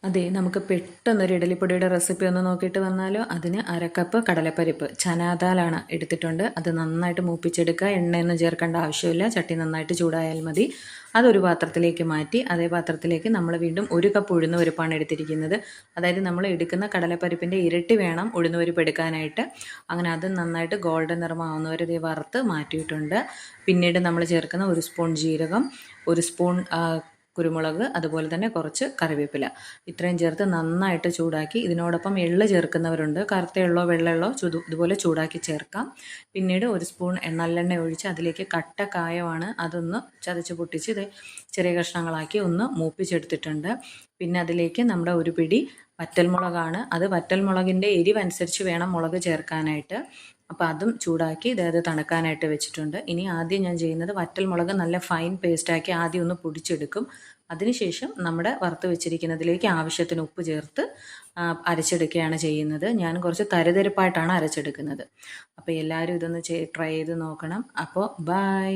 അതെ, നമുക്ക് പെട്ടെന്നൊരു ഇഡലിപ്പൊടിയുടെ റെസിപ്പി ഒന്ന് നോക്കിയിട്ട് വന്നാലോ. അതിന് 1/2 കപ്പ് കടലപ്പരിപ്പ് ചനാദാലാണ് എടുത്തിട്ടുണ്ട്. അത് നന്നായിട്ട് മൂപ്പിച്ചെടുക്കുക. എണ്ണയൊന്നും ചേർക്കേണ്ട ആവശ്യമില്ല. ചട്ടി നന്നായിട്ട് ചൂടായാൽ മതി. അതൊരു പാത്രത്തിലേക്ക് മാറ്റി അതേ പാത്രത്തിലേക്ക് നമ്മൾ വീണ്ടും 1 കപ്പ് ഉഴുന്ന് പരിപ്പാണ് എടുത്തിരിക്കുന്നത്. അതായത് നമ്മൾ എടുക്കുന്ന കടലപ്പരിപ്പിൻ്റെ ഇരട്ടി വേണം ഉഴുന്ന് പരിപ്പ് എടുക്കാനായിട്ട്. അങ്ങനെ അത് നന്നായിട്ട് ഗോൾഡൻ നിറമാവുന്നവരെ ഇത് വറുത്ത് മാറ്റിയിട്ടുണ്ട്. പിന്നീട് നമ്മൾ ചേർക്കുന്ന 1 സ്പൂൺ ജീരകം, 1 സ്പൂൺ കുരുമുളക്, അതുപോലെ തന്നെ കുറച്ച് കറിവേപ്പില, ഇത്രയും ചേർത്ത് നന്നായിട്ട് ചൂടാക്കി. ഇതിനോടൊപ്പം എള്ള് ചേർക്കുന്നവരുണ്ട്. കറുത്ത എള്ളോ വെള്ള എള്ളോ ഇതുപോലെ ചൂടാക്കി ചേർക്കാം. പിന്നീട് 1 സ്പൂൺ നല്ലെണ്ണ ഒഴിച്ച് അതിലേക്ക് കട്ട കായമാണ്, അതൊന്ന് ചതച്ച് പൊട്ടിച്ച് ഇത് ചെറിയ കഷ്ണങ്ങളാക്കി ഒന്ന് മൂപ്പിച്ചെടുത്തിട്ടുണ്ട്. പിന്നെ അതിലേക്ക് നമ്മുടെ ഒരു പിടി വറ്റൽമുളകാണ്. അത് വറ്റൽമുളകിൻ്റെ എരിവനുസരിച്ച് വേണം മുളക് ചേർക്കാനായിട്ട്. അപ്പോൾ അതും ചൂടാക്കി ഇതായത് തണുക്കാനായിട്ട് വെച്ചിട്ടുണ്ട്. ഇനി ആദ്യം ഞാൻ ചെയ്യുന്നത് വറ്റൽമുളക് നല്ല ഫൈൻ പേസ്റ്റാക്കി ആദ്യം ഒന്ന് പൊടിച്ചെടുക്കും. അതിനുശേഷം നമ്മുടെ വറുത്ത് വെച്ചിരിക്കുന്നതിലേക്ക് ആവശ്യത്തിന് ഉപ്പ് ചേർത്ത് അരച്ചെടുക്കുകയാണ് ചെയ്യുന്നത്. ഞാൻ കുറച്ച് തരിതരിപ്പായിട്ടാണ് അരച്ചെടുക്കുന്നത്. അപ്പോൾ എല്ലാവരും ഇതൊന്ന് ട്രൈ ചെയ്ത് നോക്കണം. അപ്പോൾ ബൈ.